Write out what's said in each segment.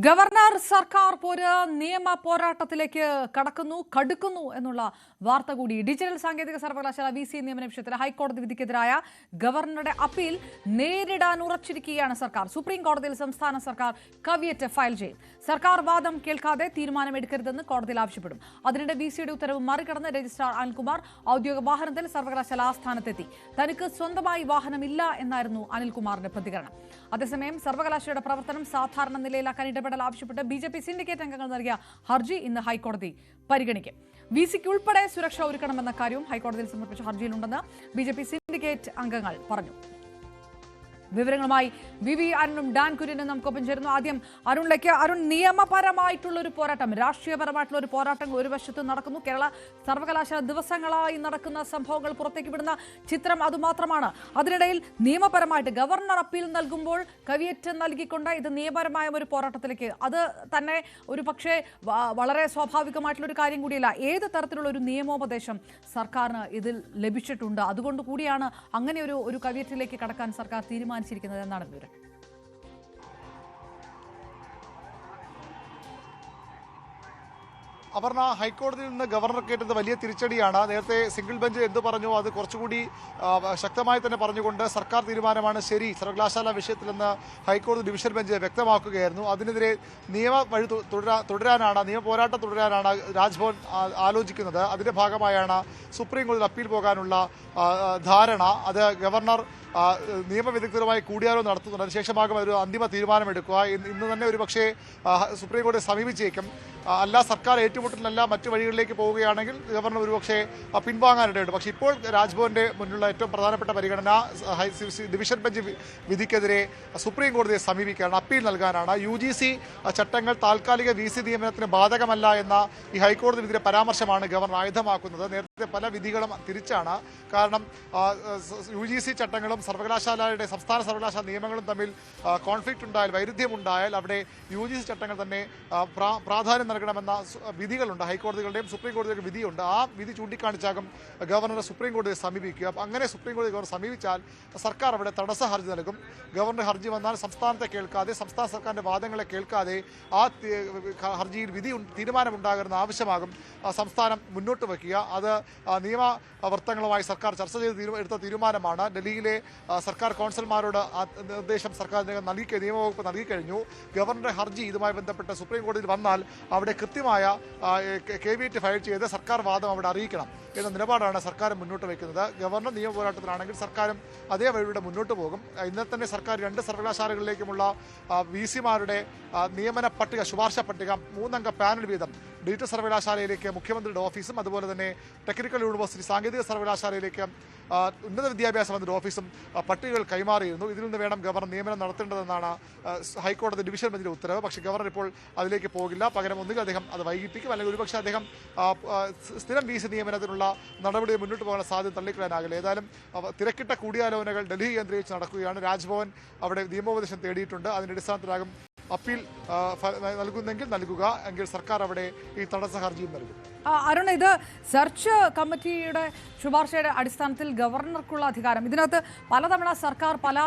Governor സർക്കാർ പോര് നിയമ പോരാട്ടത്തിലേക്ക് കടുക്കുന്നു എന്നുള്ള വാർത്ത കൂടി. ഡിജിറ്റൽ സാങ്കേതിക സർവകലാശാല VC നിയമന വിഷയത്തിൽ ഹൈക്കോടതി വിധിക്കെതിരായ ഗവർണറുടെ അപ്പീൽ നേരിടാൻ ഉറച്ചിരിക്കുകയാണ് സർക്കാർ. സുപ്രീം കോടതിയിൽ സംസ്ഥാന സർക്കാർ കവിയറ്റ് ഫയൽ ചെയ്യും. സർക്കാർ വാദം കേൾക്കാതെ തീരുമാനമെടുക്കരുതെന്ന് കോടതിയിൽ ആവശ്യപ്പെടും. അതിനിടെ VCയുടെ ഉത്തരവ് മറികടന്ന് രജിസ്ട്രാർ അനിൽകുമാർ ഔദ്യോഗിക വാഹനത്തിൽ സർവകലാശാല ആസ്ഥാനത്തെത്തി. തനിക്ക് സ്വന്തമായി വാഹനമില്ല എന്നായിരുന്നു അനിൽകുമാറിന്റെ പ്രതികരണം. അതേസമയം സർവകലാശാലയുടെ പ്രവർത്തനം സാധാരണ നിലയിലാക്കാൻ ഇടപെടൽ ആവശ്യപ്പെട്ട് BJP സിൻഡിക്കേറ്റ് അംഗങ്ങൾ നൽകിയ ഹർജി ഇന്ന് ഹൈക്കോടതി പരിഗണിക്കും. VCക്ക് ഉൾപ്പെടെ സുരക്ഷ ഒരുക്കണമെന്ന കാര്യവും ഹൈക്കോടതിയിൽ സമർപ്പിച്ച ഹർജിയിലുണ്ടെന്ന് BJP സിൻഡിക്കേറ്റ് അംഗങ്ങൾ പറഞ്ഞു. വിവരങ്ങളുമായി VV അരുണും ഡാൻ കുര്യനും നമുക്കൊപ്പം ചേരുന്നു. ആദ്യം അരുണിലേക്ക്. അരുൺ, നിയമപരമായിട്ടുള്ള ഒരു പോരാട്ടം, രാഷ്ട്രീയപരമായിട്ടുള്ള ഒരു പോരാട്ടം ഒരു വശത്ത് നടക്കുന്നു. കേരള സർവകലാശാല ദിവസങ്ങളായി നടക്കുന്ന സംഭവങ്ങൾ പുറത്തേക്ക് വിടുന്ന ചിത്രം അതുമാത്രമാണ്. അതിനിടയിൽ നിയമപരമായിട്ട് ഗവർണർ അപ്പീൽ നൽകുമ്പോൾ കവിയറ്റ് നൽകിക്കൊണ്ട് ഇത് നിയമപരമായ ഒരു പോരാട്ടത്തിലേക്ക്, അത് തന്നെ ഒരു പക്ഷേ വളരെ സ്വാഭാവികമായിട്ടുള്ള ഒരു കാര്യം കൂടിയല്ല. ഏത് തരത്തിലുള്ള ഒരു നിയമോപദേശം സർക്കാരിന് ഇതിൽ ലഭിച്ചിട്ടുണ്ട്? അതുകൊണ്ട് കൂടിയാണ് അങ്ങനെ ഒരു കവിയറ്റിലേക്ക് കടക്കാൻ സർക്കാർ തീരുമാനിച്ചിരിക്കുന്നത് എന്നാണ് വിവരം. അപർണ, ഹൈക്കോടതിയിൽ നിന്ന് ഗവർണർ കേട്ടത് വലിയ തിരിച്ചടിയാണ്. നേരത്തെ സിംഗിൾ ബെഞ്ച് എന്ത് പറഞ്ഞു അത് കുറച്ചുകൂടി ശക്തമായി തന്നെ പറഞ്ഞുകൊണ്ട് സർക്കാർ തീരുമാനമാണ് ശരി സർവകലാശാല വിഷയത്തിലെന്ന് ഹൈക്കോടതി ഡിവിഷൻ ബെഞ്ച് വ്യക്തമാക്കുകയായിരുന്നു. അതിനെതിരെ നിയമ വഴി നിയമ പോരാട്ടം തുടരാനാണ് രാജ്ഭവൻ ആലോചിക്കുന്നത്. അതിന്റെ ഭാഗമായാണ് സുപ്രീം കോടതിയിൽ അപ്പീൽ പോകാനുള്ള ധാരണ. അത് ഗവർണർ നിയമവിദഗ്ധരുമായി കൂടിയാലോചന നടത്തുന്നുണ്ട്. അതിനുശേഷമാകും ഒരു അന്തിമ തീരുമാനമെടുക്കുക. ഇന്ന് തന്നെ ഒരു പക്ഷേ സുപ്രീം കോടതിയെ സമീപിച്ചേക്കും. അല്ല സർക്കാർ ഏറ്റുമുട്ടലിനല്ല മറ്റു വഴികളിലേക്ക് പോവുകയാണെങ്കിൽ ഗവർണർ ഒരുപക്ഷെ പിൻവാങ്ങാനിടയുണ്ട്. പക്ഷേ ഇപ്പോൾ രാജ്ഭവന്റെ മുന്നിലുള്ള ഏറ്റവും പ്രധാനപ്പെട്ട പരിഗണന ഡിവിഷൻ ബെഞ്ച് വിധിക്കെതിരെ സുപ്രീം കോടതിയെ സമീപിക്കാനാണ്, അപ്പീൽ നൽകാനാണ്. UGC ചട്ടങ്ങൾ താൽക്കാലിക VC നിയമനത്തിന് ബാധകമല്ല എന്ന ഈ ഹൈക്കോടതി വിധിയുടെ പരാമർശമാണ് ഗവർണർ ആയുധമാക്കുന്നത്. നേരത്തെ പല വിധികളും തിരിച്ചാണ്. കാരണം UGC ചട്ടങ്ങളും സർവകലാശാലയുടെ സംസ്ഥാന സർവകലാശാല നിയമങ്ങളും തമ്മിൽ കോൺഫ്ലിക്റ്റ് ഉണ്ടായാൽ, വൈരുദ്ധ്യമുണ്ടായാൽ അവിടെ UGC ചട്ടങ്ങൾ തന്നെ പ്രാധാന്യം നൽകണമെന്ന വിധികളുണ്ട്. ഹൈക്കോടതികളുടെയും സുപ്രീം കോടതിയുടെ വിധിയുണ്ട്. ആ വിധി ചൂണ്ടിക്കാണിച്ചാകും ഗവർണർ സുപ്രീം കോടതിയെ സമീപിക്കുക. അങ്ങനെ സുപ്രീം കോടതി ഗവർണർ സമീപിച്ചാൽ സർക്കാർ അവിടെ തടസ്സ ഹർജി നൽകും. ഗവർണർ ഹർജി വന്നാൽ സംസ്ഥാനത്തെ കേൾക്കാതെ, സംസ്ഥാന സർക്കാരിന്റെ വാദങ്ങളെ കേൾക്കാതെ ആ ഹർജിയിൽ തീരുമാനമുണ്ടാകുന്ന ആവശ്യമാകും സംസ്ഥാനം മുന്നോട്ട് വയ്ക്കുക. അത് നിയമവൃത്തങ്ങളുമായി സർക്കാർ ചർച്ച ചെയ്ത് എടുത്ത തീരുമാനമാണ്. ഡൽഹിയിലെ സർക്കാർ കൗൺസിലർമാരോട് നിർദ്ദേശം സർക്കാർ നിയമവകുപ്പ് നൽകിക്കഴിഞ്ഞു. ഗവർണറുടെ ഹർജി ഇതുമായി ബന്ധപ്പെട്ട് സുപ്രീം കോടതിയിൽ വന്നാൽ അവിടെ കൃത്യമായ കേവിയറ്റ് ഫയൽ ചെയ്ത് സർക്കാർ വാദം അവിടെ അറിയിക്കണം എന്ന നിലപാടാണ് സർക്കാർ മുന്നോട്ട് വയ്ക്കുന്നത്. ഗവർണർ നിയമ പോരാട്ടത്തിലാണെങ്കിൽ സർക്കാരും അതേ വഴിയുടെ മുന്നോട്ട് പോകും. ഇന്നലെ തന്നെ സർക്കാർ 2 സർവകലാശാലകളിലേക്കുമുള്ള VCമാരുടെ നിയമന പട്ടിക, ശുപാർശ പട്ടിക 3 അംഗ പാനൽ വീതം ഡിജിറ്റൽ സർവകലാശാലയിലേക്ക് മുഖ്യമന്ത്രിയുടെ ഓഫീസും അതുപോലെ തന്നെ ടെക്നിക്കൽ യൂണിവേഴ്സിറ്റി സാങ്കേതിക സർവകലാശാലയിലേക്ക് ഉന്നത വിദ്യാഭ്യാസ മന്ത്രിയുടെ ഓഫീസും പട്ടികകൾ കൈമാറിയിരുന്നു. ഇതിൽ നിന്ന് വേണം ഗവർണർ നിയമനം നടത്തേണ്ടതെന്നാണ് ഹൈക്കോടതി ഡിവിഷൻ ബെഞ്ചിന്റെ ഉത്തരവ്. പക്ഷേ ഗവർണർ ഇപ്പോൾ അതിലേക്ക് പോകില്ല. പകരം ഒന്നുകിൽ അദ്ദേഹം അത് വൈകിപ്പിക്കും, അല്ലെങ്കിൽ ഒരുപക്ഷെ അദ്ദേഹം സ്ഥിരം VC നിയമനത്തിനുള്ള നടപടി മുന്നോട്ട് പോകാൻ സാധ്യത തള്ളിക്കളയാനാകില്ല. ഏതായാലും തിരക്കിട്ട കൂടിയാലോചനകൾ ഡൽഹി കേന്ദ്രീകരിച്ച് നടക്കുകയാണ്. രാജ്ഭവൻ അവിടെ നിയമോപദേശം തേടിയിട്ടുണ്ട്. അതിന്റെ അടിസ്ഥാനത്തിലാകും അപ്പീൽ നൽകുന്നെങ്കിൽ നൽകുക, എങ്കിൽ സർക്കാർ അവിടെ ഈ തടസ്സ ഹർജിയും നൽകും. അരുൺ, ഇത് സെർച്ച് കമ്മിറ്റിയുടെ ശുപാർശയുടെ അടിസ്ഥാനത്തിൽ ഗവർണർക്കുള്ള അധികാരം, ഇതിനകത്ത് പലതവണ സർക്കാർ പല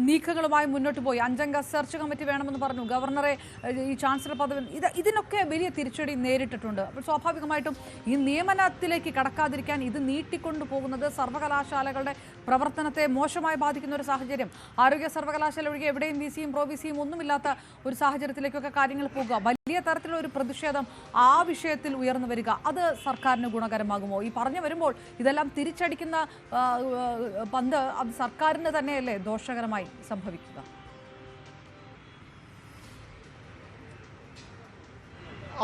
നീക്കങ്ങളുമായി മുന്നോട്ട് പോയി. 5 അംഗ സെർച്ച് കമ്മിറ്റി വേണമെന്ന് പറഞ്ഞു, ഗവർണറെ ഈ ചാൻസലർ പദവി, ഇതിനൊക്കെ വലിയ തിരിച്ചടി നേരിട്ടിട്ടുണ്ട്. അപ്പോൾ സ്വാഭാവികമായിട്ടും ഈ നിയമനത്തിലേക്ക് കടക്കാതിരിക്കാൻ ഇത് നീട്ടിക്കൊണ്ടു പോകുന്നത് സർവകലാശാലകളുടെ പ്രവർത്തനത്തെ മോശമായി ബാധിക്കുന്ന ഒരു സാഹചര്യം. ആരോഗ്യ സർവകലാശാല ഒഴികെ എവിടെയും VCയും പ്രോ VCയും ഒന്നുമില്ലാത്ത ഒരു സാഹചര്യത്തിലേക്കൊക്കെ കാര്യങ്ങൾ പോകുക, വലിയ തരത്തിലുള്ള ഒരു പ്രതിഷേധം ആ വിഷയത്തിൽ ഉയർന്നു വരിക, അത് സർക്കാരിന് ഗുണകരമാകുമോ? ഈ പറഞ്ഞു വരുമ്പോൾ ഇതെല്ലാം തിരിച്ചടിക്കുന്ന പന്ത് അത് സർക്കാരിന് തന്നെയല്ലേ ദോഷകരമായി സംഭവിക്കുക?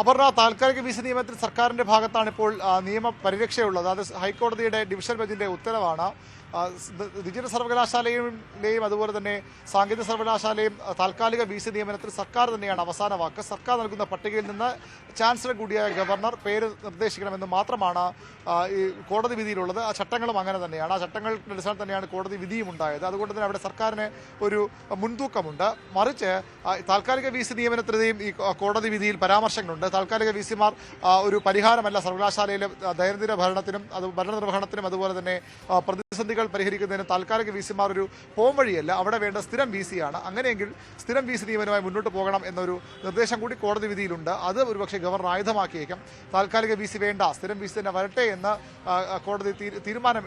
അപർണ, താൽക്കാലിക VC നിയമനത്തിൽ സർക്കാരിന്റെ ഭാഗത്താണ് ഇപ്പോൾ നിയമ പരിരക്ഷയുള്ളത്. അത് ഹൈക്കോടതിയുടെ ഡിവിഷൻ ബെഞ്ചിന്റെ ഉത്തരവാണ്. ഡിജിറ്റൽ സർവകലാശാലയിലെയും അതുപോലെ തന്നെ സാങ്കേതിക സർവകലാശാലയും താൽക്കാലിക VC നിയമനത്തിൽ സർക്കാർ തന്നെയാണ് അവസാന വാക്ക്. സർക്കാർ നൽകുന്ന പട്ടികയിൽ നിന്ന് ചാൻസലർ കൂടിയായ ഗവർണർ പേര് നിർദ്ദേശിക്കണമെന്ന് മാത്രമാണ് ഈ കോടതി വിധിയിലുള്ളത്. ആ ചട്ടങ്ങളും അങ്ങനെ തന്നെയാണ്. ആ ചട്ടങ്ങളുടെ അടിസ്ഥാനത്തിൽ തന്നെയാണ് കോടതി വിധിയും ഉണ്ടായത്. അതുകൊണ്ട് തന്നെ അവിടെ സർക്കാരിന് ഒരു മുൻതൂക്കമുണ്ട്. മറിച്ച് താൽക്കാലിക VC നിയമനത്തിനെതിരെയും ഈ കോടതി വിധിയിൽ പരാമർശങ്ങളുണ്ട്. താൽക്കാലിക VCമാർ ഒരു പരിഹാരമല്ല സർവകലാശാലയിലെ ദൈനംദിന ഭരണത്തിനും ഭരണനിർവഹണത്തിനും അതുപോലെ തന്നെ പ്രതിസന്ധികൾ പരിഹരിക്കുന്നതിന് താൽക്കാലിക വിസിമാർ ഒരു പോം വഴിയല്ല, അവിടെ വേണ്ട സ്ഥിരം വിസിയാണ്. അങ്ങനെയെങ്കിൽ സ്ഥിരം വിസി നിയമനവുമായി മുന്നോട്ട് പോകണം എന്നൊരു നിർദ്ദേശം കൂടി കോടതി വിധിയിലുണ്ട്. അത് ഒരുപക്ഷെ ഗവർണർ ആയുധമാക്കിയേക്കും. താൽക്കാലിക വിസി വേണ്ട, സ്ഥിരം വിസി തന്നെ വരട്ടെ എന്ന് കോടതി തീരുമാനം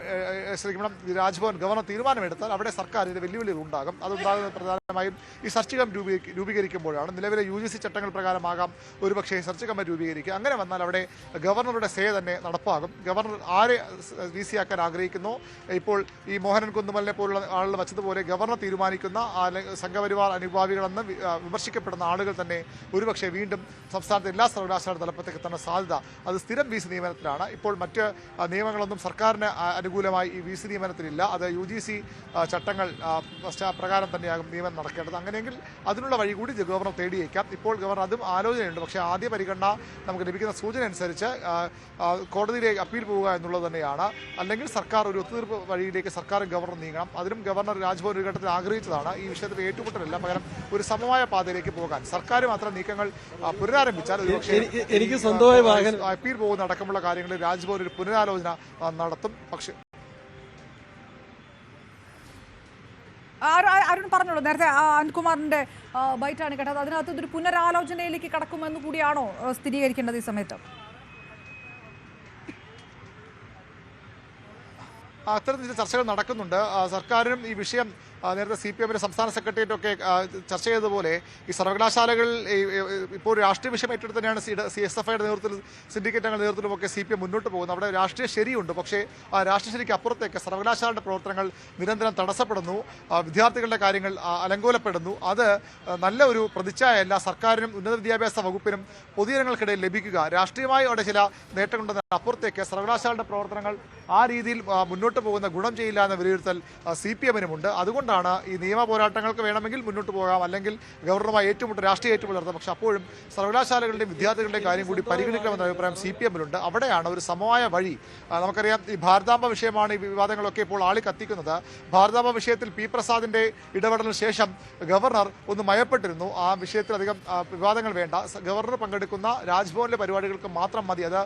രാജ്ഭവൻ ഗവർണർ തീരുമാനമെടുത്താൽ അവിടെ സർക്കാരിന്റെ വെല്ലുവിളികൾ ഉണ്ടാകും. അതുണ്ടാകുന്നത് പ്രധാനമായും ഈ സെർച്ച് കമ്മിറ്റി രൂപീകരിക്കുമ്പോഴാണ്. നിലവിലെ UGC ചട്ടങ്ങൾ പ്രകാരമാകാം ഒരുപക്ഷെ സെർച്ച് കമ്മിറ്റി രൂപീകരിക്കുക. അങ്ങനെ വന്നാൽ അവിടെ ഗവർണറുടെ സേ തന്നെ നടപ്പാകും. ഗവർണർ ആരെ വിസി ആക്കാൻ ആഗ്രഹിക്കുന്നു, ഇപ്പോൾ ഈ മോഹനൻ കുന്നുമലിനെ പോലുള്ള ആളുകൾ വച്ചതുപോലെ ഗവർണർ തീരുമാനിക്കുന്ന സംഘപരിവാർ അനുഭാവികളെന്ന് വിമർശിക്കപ്പെടുന്ന ആളുകൾ തന്നെ ഒരുപക്ഷെ വീണ്ടും സംസ്ഥാനത്തെ എല്ലാ സർവകലാശാല തലപ്പത്തേക്ക് എത്തുന്ന സാധ്യത അത് സ്ഥിരം വിസി നിയമനത്തിലാണ്. ഇപ്പോൾ മറ്റ് നിയമങ്ങളൊന്നും സർക്കാരിന് അനുകൂലമായി ഈ വിസി നിയമനത്തിലില്ല. അത് UGC ചട്ടങ്ങൾ പ്രകാരം തന്നെയാകും നിയമനം നടക്കേണ്ടത്. അങ്ങനെയെങ്കിൽ അതിനുള്ള വഴി കൂടി ഗവർണർ തേടിയേക്കാം. ഇപ്പോൾ ഗവർണർ അതും ആലോചനയുണ്ട്. പക്ഷേ ആദ്യ പരിഗണന നമുക്ക് ലഭിക്കുന്ന സൂചന അനുസരിച്ച് കോടതിയിലേക്ക് അപ്പീൽ പോവുക എന്നുള്ളത് തന്നെയാണ്. അല്ലെങ്കിൽ സർക്കാർ ഒരു ഒത്തുതീർപ്പ് വഴിയിലേക്ക് സർക്കാരും ഗവർണർ നീങ്ങണം. അതിനും ഗവർണർ രാജ്ഭവൻ ഒരു ഘട്ടത്തിൽ ആഗ്രഹിച്ചതാണ്. ഈ വിഷയത്തിൽ ഏറ്റുമുട്ടലല്ല, പകരം ഒരു സമവായ പാതയിലേക്ക് പോകാൻ സർക്കാരും അത്തരം നീക്കങ്ങൾ പുനരാരംഭിച്ചാൽ എനിക്ക് സ്വന്തമായി അപ്പീൽ പോകുന്ന അടക്കമുള്ള കാര്യങ്ങളിൽ രാജ്ഭവൻ ഒരു പുനരാലോചന നടത്തും. പക്ഷേ അരുൺ പറഞ്ഞോളൂ, നേരത്തെ അനിൽകുമാറിന്റെ ബൈറ്റാണ് കേട്ടത്. അതിനകത്ത് ഇതൊരു പുനരാലോചനയിലേക്ക് കടക്കുമെന്ന് കൂടിയാണോ സ്ഥിരീകരിക്കേണ്ടത് ഈ സമയത്ത്? അത്തരത്തിൽ ചർച്ചകൾ നടക്കുന്നുണ്ട്. സർക്കാരിനും ഈ വിഷയം നേരത്തെ CPM സംസ്ഥാന സെക്രട്ടേറിയറ്റ് ഒക്കെ ചർച്ച ചെയ്തതുപോലെ ഈ സർവകലാശാലകൾ ഇപ്പോൾ രാഷ്ട്രീയ വിഷയം ഏറ്റെടുത്ത് തന്നെയാണ് SFIയുടെ നേതൃത്വത്തിൽ സിൻഡിക്കേറ്റുകളുടെ നേതൃത്വത്തിലുമൊക്കെ CPM മുന്നോട്ട് പോകുന്നത്. അവിടെ രാഷ്ട്രീയ ശരിയുണ്ട്. പക്ഷേ ആ രാഷ്ട്രീയ ശരിക്ക് അപ്പുറത്തേക്ക് സർവകലാശാലയുടെ പ്രവർത്തനങ്ങൾ നിരന്തരം തടസ്സപ്പെടുന്നു, വിദ്യാർത്ഥികളുടെ കാര്യങ്ങൾ അലങ്കോലപ്പെടുന്നു. അത് നല്ല ഒരു പ്രതിച്ഛായല്ല സർക്കാരിനും ഉന്നത വിദ്യാഭ്യാസ വകുപ്പിനും പൊതുജനങ്ങൾക്കിടയിൽ ലഭിക്കുക. രാഷ്ട്രീയമായി അവിടെ ചില നേട്ടങ്ങളുണ്ടെന്ന് അപ്പുറത്തേക്ക് സർവകലാശാലയുടെ പ്രവർത്തനങ്ങൾ ആ രീതിയിൽ മുന്നോട്ട് പോകുന്ന ഗുണം ചെയ്യില്ല എന്ന വിലയിരുത്തൽ CPM-നുമുണ്ട്. അതുകൊണ്ടാണ് ഈ നിയമ പോരാട്ടങ്ങൾക്ക് വേണമെങ്കിൽ മുന്നോട്ട് പോകാം, അല്ലെങ്കിൽ ഗവർണറുമായി രാഷ്ട്രീയ ഏറ്റുമുട്ടൽ നടത്താം. പക്ഷെ അപ്പോഴും സർവകലാശാലകളുടെയും വിദ്യാർത്ഥികളുടെയും കാര്യം കൂടി പരിഗണിക്കണമെന്ന അഭിപ്രായം CPM-ലുണ്ട്. അവിടെയാണ് ഒരു സമവായ വഴി. നമുക്കറിയാം ഈ ഭാരതാംബ വിഷയമാണ് ഈ വിവാദങ്ങളൊക്കെ ഇപ്പോൾ ആളി കത്തിക്കുന്നത്. ഭാരതാംബ വിഷയത്തിൽ P. പ്രസാദിന്റെ ഇടപെടലിന് ശേഷം ഗവർണർ ഒന്ന് മയപ്പെട്ടിരുന്നു. ആ വിഷയത്തിൽ അധികം വിവാദങ്ങൾ വേണ്ട, ഗവർണർ പങ്കെടുക്കുന്ന രാജ്ഭവനിലെ പരിപാടികൾക്ക് മാത്രം മതി, അത്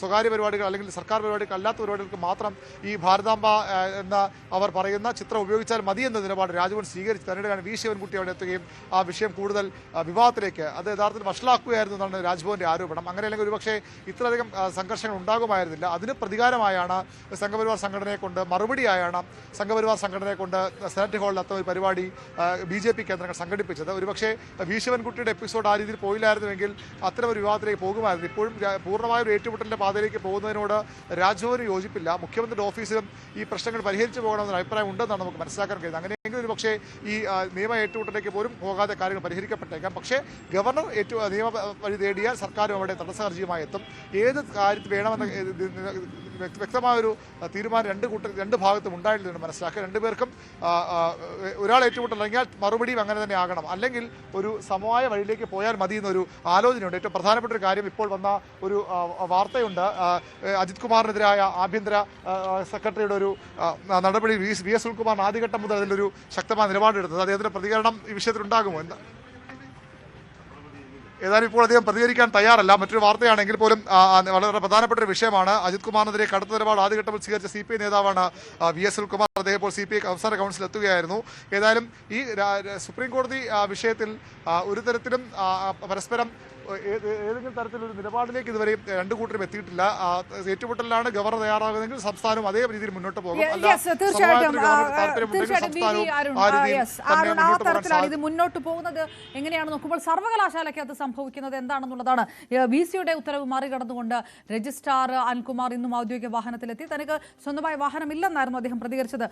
സ്വകാര്യ പരിപാടികൾ അല്ലെങ്കിൽ സർക്കാർ പരിപാടികൾ അല്ലാത്ത പരിപാടികൾക്ക് മാത്രം ഈ ഭാരതാംബ എന്ന അവർ പറയുന്ന ചിത്രം ഉപയോഗിച്ചാൽ മതി എന്ന നിലപാട് രാജ്ഭവൻ സ്വീകരിച്ചു. തന്നെയാണ് V. ശിവൻകുട്ടി അവിടെ എത്തുകയും ആ വിഷയം കൂടുതൽ വിവാദത്തിലേക്ക് അത് യഥാർത്ഥത്തിൽ വഷളാക്കുകയായിരുന്നു എന്നാണ് രാജ്ഭവന്റെ ആരോപണം. അങ്ങനെയല്ലെങ്കിൽ ഒരുപക്ഷെ ഇത്രയധികം സംഘർഷങ്ങൾ ഉണ്ടാകുമായിരുന്നില്ല. അതിന് പ്രതികാരമായാണ് സംഘപരിവാർ സംഘടനയെ കൊണ്ട് മറുപടിയായാണ് സംഘപരിവാർ സംഘടനയെ കൊണ്ട് സെനറ്റ് ഹാളിൽ അത്ത ഒരു പരിപാടി BJP കേന്ദ്രങ്ങൾ സംഘടിപ്പിച്ചത്. ഒരുപക്ഷെ V. ശിവൻകുട്ടിയുടെ എപ്പിസോഡ് ആ രീതിയിൽ പോയില്ലായിരുന്നുവെങ്കിൽ അത്തരം ഒരു വിവാദത്തിലേക്ക് പോകുമായിരുന്നു. ഇപ്പോഴും പൂർണ്ണമായ ഒരു ഏറ്റുമുട്ടലിന്റെ പാതയിലേക്ക് പോകുന്നതിനോട് രാജ്ഭവന് യോജിപ്പില്ല. മുഖ്യമന്ത്രിയുടെ ഓഫീസിലും ഈ പ്രശ്നങ്ങൾ പരിഹരിച്ചു പോകണമെന്ന അഭിപ്രായം ഉണ്ടെന്നാണ് നമുക്ക് മനസ്സിലാക്കാൻ കഴിയുന്നത്. അങ്ങനെയെങ്കിൽ ഒരു പക്ഷേ ഈ നിയമ ഏറ്റുമുട്ടലിലേക്ക് പോലും പോകാതെ കാര്യങ്ങൾ പരിഹരിക്കപ്പെട്ടേക്കാം. പക്ഷേ ഗവർണർ നിയമ വഴി തേടിയാൽ സർക്കാരും അവിടെ തടസ്സ ഹർജിയുമായി എത്തും. ഏത് കാര്യത്തിൽ വേണമെന്ന വ്യക്തമായൊരു തീരുമാനം രണ്ട് ഭാഗത്തും ഉണ്ടായിട്ടില്ലെന്ന് മനസ്സിലാക്കുക. രണ്ടുപേർക്കും ഒരാൾ ഏറ്റുമുട്ടൽ അല്ലെങ്കിൽ മറുപടിയും അങ്ങനെ തന്നെ ആകണം, അല്ലെങ്കിൽ ഒരു സമവായ വഴിയിലേക്ക് പോയാൽ മതി എന്നൊരു ആലോചനയുണ്ട്. ഏറ്റവും പ്രധാനപ്പെട്ട ഒരു കാര്യം ഇപ്പോൾ വന്ന ഒരു വാർത്തയുണ്ട്. അജിത് കുമാറിനെതിരായ ആഭ്യന്തര സെക്രട്ടറിയുടെ ഒരു നടപടി VS സുനിൽകുമാറിന് ആദ്യഘട്ടം മുതൽ അതിലൊരു ശക്തമായ നിലപാടെടുത്തത്. അദ്ദേഹത്തിന്റെ പ്രതികരണം ഈ വിഷയത്തിൽ ഉണ്ടാകുമോ എന്ന് ഏതായാലും ഇപ്പോൾ അദ്ദേഹം പ്രതികരിക്കാൻ തയ്യാറല്ല. മറ്റൊരു വാർത്തയാണെങ്കിൽ പോലും വളരെ പ്രധാനപ്പെട്ട ഒരു വിഷയമാണ്. അജിത് കുമാറിനെതിരെ കടുത്ത നിലപാട് ആദ്യഘട്ടത്തിൽ സ്വീകരിച്ച CPI നേതാവാണ് VS സുനിൽകുമാർ. അദ്ദേഹം ഇപ്പോൾ CPI സംസ്ഥാന കൗൺസിൽ എത്തുകയായിരുന്നു. ഏതായാലും ഈ സുപ്രീം കോടതി വിഷയത്തിൽ ഒരു തരത്തിലും പരസ്പരം ഏതെങ്കിലും തരത്തിലൊരു നിലപാടിലേക്ക് ഇതുവരെ രണ്ടു കൂട്ടരും എത്തിയിട്ടില്ല. ഏറ്റുമുട്ടലിലാണ് ഗവർണർ തയ്യാറാകുന്നതെങ്കിൽ സംസ്ഥാനം അതേ രീതിയിൽ മുന്നോട്ട് പോകും. ഇത് മുന്നോട്ട് പോകുന്നത് എങ്ങനെയാണ് നോക്കുമ്പോൾ സർവകലാശാലയ്ക്ക് അത് സംഭവിക്കുന്നത് എന്താണെന്നുള്ളതാണ്. VC-യുടെ ഉത്തരവ് മറികടന്നുകൊണ്ട് രജിസ്ട്രാർ അനിൽകുമാർ ഇന്നും ഔദ്യോഗിക വാഹനത്തിലെത്തി. തനിക്ക് സ്വന്തമായ വാഹനമില്ലെന്നായിരുന്നു അദ്ദേഹം പ്രതികരിച്ചത്.